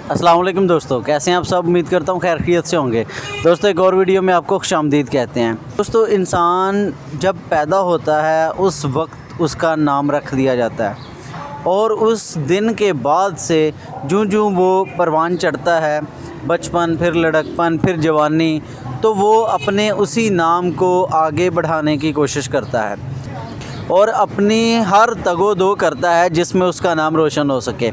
अस्सलाम वालेकुम दोस्तों, कैसे हैं आप सब। उम्मीद करता हूँ खैरियत से होंगे। दोस्तों एक और वीडियो में आपको खुशामदीद कहते हैं। दोस्तों इंसान जब पैदा होता है उस वक्त उसका नाम रख दिया जाता है और उस दिन के बाद से जूं वो परवान चढ़ता है, बचपन फिर लड़कपन फिर जवानी, तो वो अपने उसी नाम को आगे बढ़ाने की कोशिश करता है और अपनी हर तगो दो करता है जिसमें उसका नाम रोशन हो सके।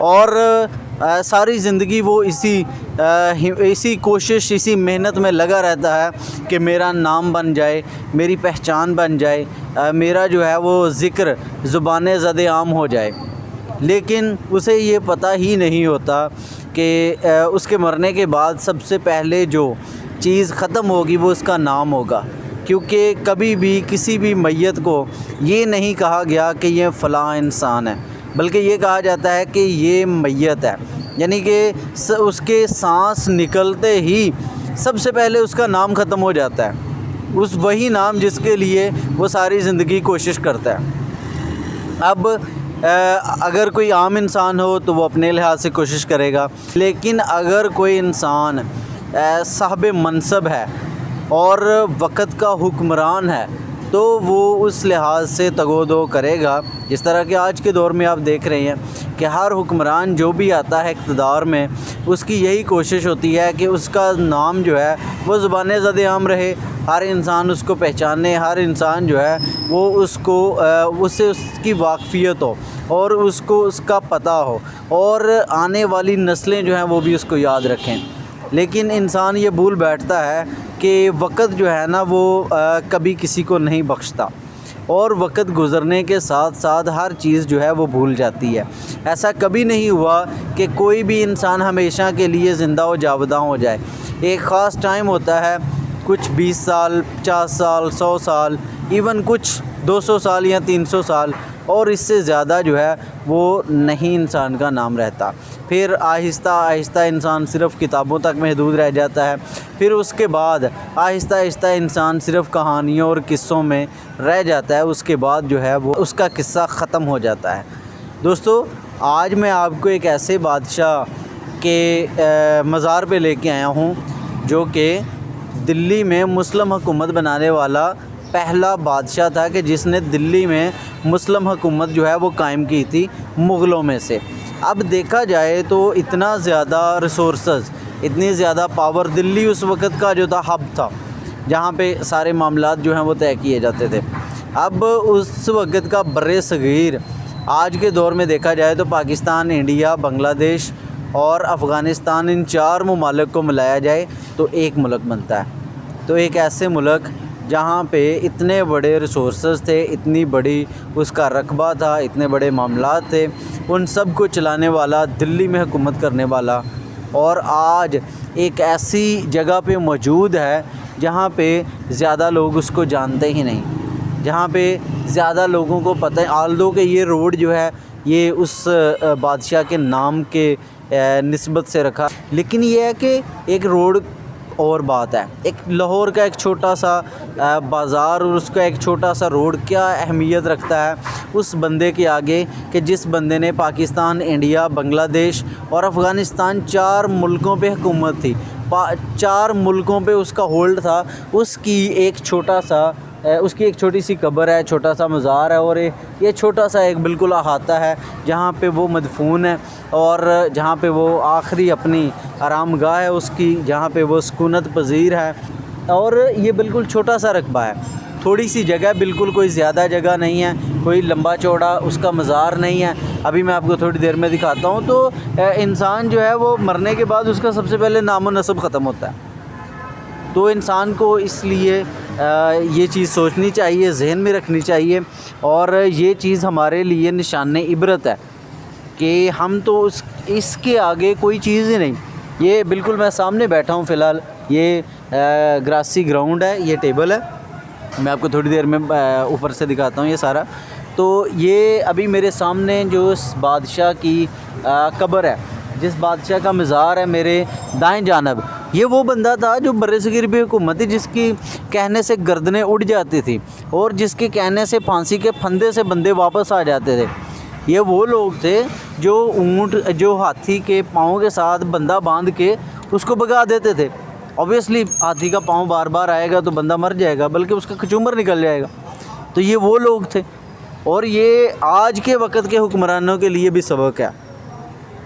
और सारी ज़िंदगी वो इसी कोशिश, इसी मेहनत में लगा रहता है कि मेरा नाम बन जाए, मेरी पहचान बन जाए, मेरा जो है वो ज़िक्र ज़ुबान ज़द आम हो जाए। लेकिन उसे ये पता ही नहीं होता कि उसके मरने के बाद सबसे पहले जो चीज़ ख़त्म होगी वो उसका नाम होगा। क्योंकि कभी भी किसी भी मैयत को ये नहीं कहा गया कि ये फ़लाँ इंसान है, बल्कि ये कहा जाता है कि ये मैयत है। यानी कि उसके सांस निकलते ही सबसे पहले उसका नाम ख़त्म हो जाता है, उस वही नाम जिसके लिए वो सारी ज़िंदगी कोशिश करता है। अब अगर कोई आम इंसान हो तो वो अपने लिहाज से कोशिश करेगा, लेकिन अगर कोई इंसान साहिब मनसब है और वक़्त का हुक्मरान है तो वो उस लिहाज से तगोदो करेगा। जिस तरह के आज के दौर में आप देख रहे हैं कि हर हुक्मरान जो भी आता है इक़्तिदार में, उसकी यही कोशिश होती है कि उसका नाम जो है वो ज़ुबान ज़द आम रहे, हर इंसान उसको पहचाने, हर इंसान जो है वो उससे उसकी वाक़फ़ियत हो और उसको उसका पता हो और आने वाली नस्लें जो हैं वो भी उसको याद रखें। लेकिन इंसान ये भूल बैठता है कि वक़्त जो है ना वो कभी किसी को नहीं बख्शता और वक़्त गुज़रने के साथ साथ हर चीज़ जो है वो भूल जाती है। ऐसा कभी नहीं हुआ कि कोई भी इंसान हमेशा के लिए ज़िंदा व जावदा हो जाए। एक ख़ास टाइम होता है, कुछ 20 साल, 50 साल, 100 साल, इवन कुछ 200 साल या 300 साल, और इससे ज़्यादा जो है वो नहीं इंसान का नाम रहता। फिर आहिस्ता आहिस्ता इंसान सिर्फ़ किताबों तक महदूद रह जाता है। फिर उसके बाद आहिस्ता आहिस्ता इंसान सिर्फ़ कहानियों और किस्सों में रह जाता है। उसके बाद जो है वो उसका किस्सा ख़त्म हो जाता है। दोस्तों आज मैं आपको एक ऐसे बादशाह के मज़ार पे लेके आया हूँ जो कि दिल्ली में मुस्लिम हुकूमत बनाने वाला पहला बादशाह था कि जिसने दिल्ली में मुस्लिम हुकूमत जो है वो कायम की थी मुग़लों में से। अब देखा जाए तो इतना ज़्यादा रिसोर्सेज, इतनी ज़्यादा पावर, दिल्ली उस वक़्त का जो था हब था जहाँ पे सारे मामलात जो हैं वो तय किए जाते थे। अब उस वक़्त का बर्रे सग़ीर आज के दौर में देखा जाए तो पाकिस्तान, इंडिया, बांग्लादेश और अफ़गानिस्तान, इन 4 ममालिक को मिलाया जाए तो एक मुल्क बनता है। तो एक ऐसे मुल्क जहाँ पे इतने बड़े रिसोर्सेज थे, इतनी बड़ी उसका रकबा था, इतने बड़े मामलात थे, उन सब को चलाने वाला, दिल्ली में हुकूमत करने वाला, और आज एक ऐसी जगह पे मौजूद है जहाँ पे ज़्यादा लोग उसको जानते ही नहीं, जहाँ पे ज़्यादा लोगों को पता है। आल्दो कि ये रोड जो है ये उस बादशाह के नाम के निस्बत से रखा, लेकिन ये है कि एक रोड और बात है। एक लाहौर का एक छोटा सा बाज़ार और उसका एक छोटा सा रोड क्या अहमियत रखता है उस बंदे के आगे कि जिस बंदे ने पाकिस्तान, इंडिया, बांग्लादेश और अफ़गानिस्तान 4 मुल्कों पे हुकूमत थी, 4 मुल्कों पे उसका होल्ड था। उसकी एक छोटी सी कब्र है, छोटा सा मज़ार है और ये छोटा सा एक बिल्कुल अहाता है जहाँ पे वो मदफून है और जहाँ पे वो आखिरी अपनी आरामगाह है उसकी, जहाँ पे वो सुकूनत पज़ीर है। और ये बिल्कुल छोटा सा रकबा है, थोड़ी सी जगह, बिल्कुल कोई ज़्यादा जगह नहीं है, कोई लंबा चौड़ा उसका मज़ार नहीं है। अभी मैं आपको थोड़ी देर में दिखाता हूँ। तो इंसान जो है वो मरने के बाद उसका सबसे पहले नाम व नसब ख़त्म होता है। तो इंसान को इसलिए ये चीज़ सोचनी चाहिए, जहन में रखनी चाहिए, और ये चीज़ हमारे लिए निशान इबरत है कि हम तो इसके आगे कोई चीज़ ही नहीं। ये बिल्कुल मैं सामने बैठा हूँ फ़िलहाल, ये ग्रासी ग्राउंड है, ये टेबल है, मैं आपको थोड़ी देर में ऊपर से दिखाता हूँ ये सारा। तो ये अभी मेरे सामने जो इस बादशाह की कब्र है, जिस बादशाह का मज़ार है, मेरे दाएं जानब, ये वो बंदा था जो बर्रे-सग़ीर पे हुकूमत थी, जिसकी कहने से गर्दनें उड़ जाती थी और जिसके कहने से फांसी के फंदे से बंदे वापस आ जाते थे। ये वो लोग थे जो ऊँट जो हाथी के पाँव के साथ बंदा बांध के उसको भगा देते थे। ऑब्वियसली हाथी का पाँव बार बार आएगा तो बंदा मर जाएगा, बल्कि उसका कचूमर निकल जाएगा। तो ये वो लोग थे, और ये आज के वक़्त के हुक्मरानों के लिए भी सबक है।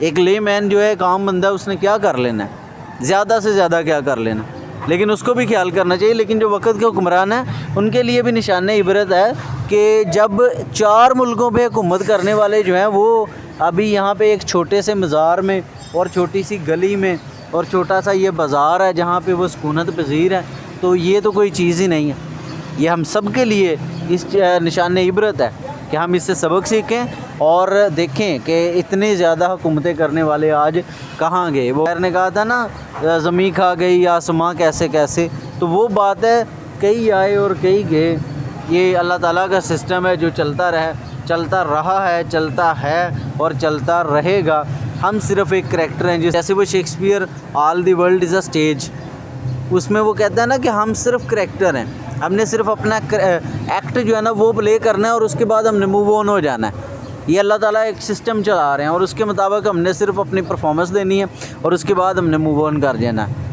एक लेमैन जो है, एक आम बंदा, उसने क्या कर लेना है, ज़्यादा से ज़्यादा क्या कर लेना, लेकिन उसको भी ख्याल करना चाहिए। लेकिन जो वक़्त के हुक्मरान हैं उनके लिए भी निशान इबरत है कि जब 4 मुल्कों पे हुकूमत करने वाले जो हैं वो अभी यहाँ पे एक छोटे से मज़ार में और छोटी सी गली में और छोटा सा ये बाज़ार है जहाँ पे वो सुकूनत पज़ीर है, तो ये तो कोई चीज़ ही नहीं है। ये हम सब के लिए इस निशान इबरत है कि हम इससे सबक सीखें और देखें कि इतनी ज़्यादा हुकूमतें करने वाले आज कहाँ गए। वो ने कहा था ना, ज़मीं खा गई आसमां कैसे कैसे, तो वो बात है, कई आए और कई गए। ये अल्लाह ताला का सिस्टम है जो चलता रहा है, चलता है और चलता रहेगा। हम सिर्फ़ एक करैक्टर हैं, जैसे वो Shakespeare all the world is a stage, उसमें वो कहता है ना कि हम सिर्फ करैक्टर हैं, हमने सिर्फ अपना एक्ट जो है ना वो प्ले करना है और उसके बाद हमने मूव ऑन हो जाना है। ये अल्लाह ताला एक सिस्टम चला रहे हैं और उसके मुताबिक हमने सिर्फ अपनी परफॉर्मेंस देनी है और उसके बाद हमने मूव ऑन कर जाना है।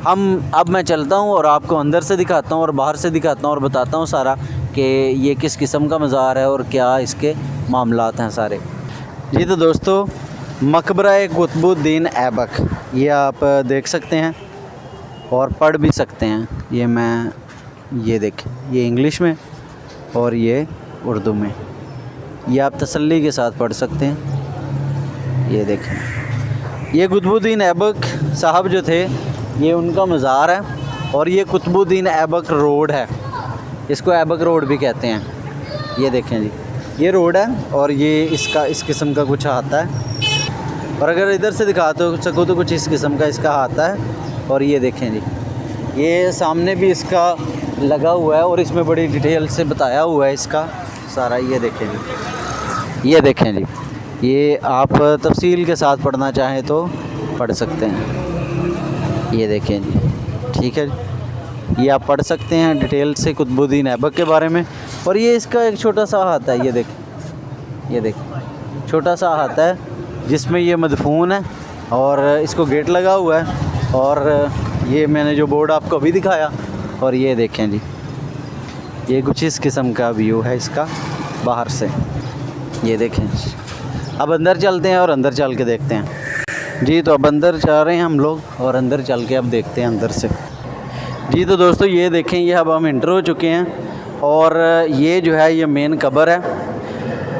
अब मैं चलता हूँ और आपको अंदर से दिखाता हूँ और बाहर से दिखाता हूँ और बताता हूँ सारा कि ये किस किस्म का मज़ार है और क्या इसके मामलात हैं सारे। जी तो दोस्तों, मकबरा कुतुबुद्दीन ऐबक, ये आप देख सकते हैं और पढ़ भी सकते हैं। ये देखें, ये इंग्लिश में और ये उर्दू में, ये आप तसल्ली के साथ पढ़ सकते हैं। ये देखें, ये कुतुबुद्दीन ऐबक साहब जो थे, ये उनका मज़ार है और ये कुतुबुद्दीन ऐबक रोड है, इसको ऐबक रोड भी कहते हैं। ये देखें जी, ये रोड है और ये इसका इस किस्म का कुछ आता है, और अगर इधर से दिखा तो सकूँ तो कुछ इस किस्म का इसका आता है। और ये देखें जी, ये सामने भी इसका लगा हुआ है और इसमें बड़ी डिटेल से बताया हुआ है इसका सारा। ये देखें जी, ये देखें जी, ये आप तफसील के साथ पढ़ना चाहें तो पढ़ सकते हैं। ये देखें जी, ठीक है, ये आप पढ़ सकते हैं डिटेल से कुतुबुद्दीन ऐबक के बारे में। और ये इसका एक छोटा सा हाथ है, ये देखें, छोटा सा हाथ है जिसमें ये मदफून है और इसको गेट लगा हुआ है। और ये मैंने जो बोर्ड आपको अभी दिखाया, और ये देखें जी, ये कुछ इस किस्म का व्यू है इसका बाहर से। ये देखें, अब अंदर चलते हैं और अंदर चल के देखते हैं। जी तो अब अंदर जा रहे हैं हम लोग और अंदर चल के अब देखते हैं अंदर से। जी तो दोस्तों, ये देखें, ये अब हम इंटर हो चुके हैं और ये जो है ये मेन कब्र है।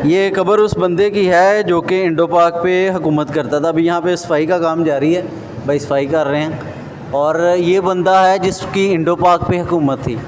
ये कब्र उस बंदे की है जो कि इंडो पाक पे हुकूमत करता था। अभी यहाँ पे सफाई का काम जारी है, भाई सफाई कर रहे हैं। और ये बंदा है जिसकी इंडो पाक पे हुकूमत थी।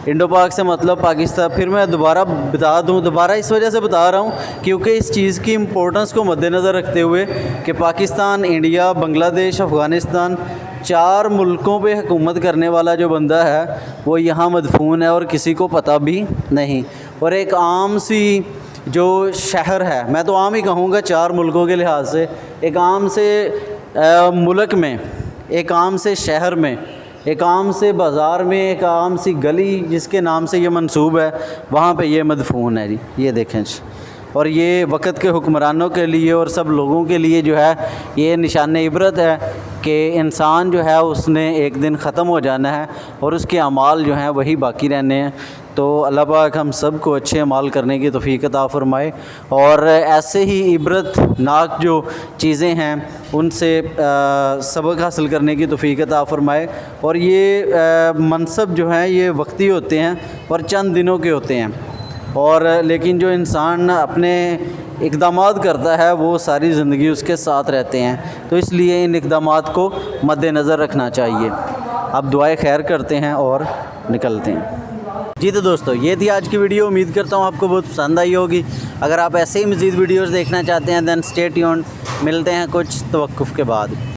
इंडो पाक से मतलब पाकिस्तान। फिर मैं दोबारा इस वजह से बता रहा हूँ क्योंकि इस चीज़ की इम्पोर्टेंस को मद्देनज़र रखते हुए कि पाकिस्तान, इंडिया, बांग्लादेश, अफ़गानिस्तान, 4 मुल्कों पे हुकूमत करने वाला जो बंदा है वो यहाँ मदफून है और किसी को पता भी नहीं। और एक आम सी जो शहर है, मैं तो आम ही कहूँगा 4 मुल्कों के लिहाज से, एक आम से मुल्क में, एक आम से शहर में, एक आम से बाज़ार में, एक आम सी गली जिसके नाम से ये मंसूब है, वहाँ पे ये मदफून है जी। ये देखें, और ये वक़्त के हुक्मरानों के लिए और सब लोगों के लिए जो है ये निशान इबरत है कि इंसान जो है उसने एक दिन ख़त्म हो जाना है और उसके अमाल जो हैं वही बाकी रहने हैं। तो अल्लाह पाक हम सब को अच्छे अमाल करने की तौफीक अता फ़रमाए और ऐसे ही इबरतनाक जो चीज़ें हैं उनसे सबक हासिल करने की तौफीक अता फ़रमाए। और ये मनसब जो हैं ये वक्ती होते हैं और चंद दिनों के होते हैं, और लेकिन जो इंसान अपने इक़दामात करता है वो सारी ज़िंदगी उसके साथ रहते हैं। तो इसलिए इन इक़दामात को मद्देनज़र रखना चाहिए। अब दुआएं खैर करते हैं और निकलते हैं। जी तो दोस्तों, ये थी आज की वीडियो। उम्मीद करता हूँ आपको बहुत पसंद आई होगी। अगर आप ऐसे ही मज़ीद वीडियोज़ देखना चाहते हैं दैन स्टे ट्यून्ड। मिलते हैं कुछ तवक्कुफ़ के बाद।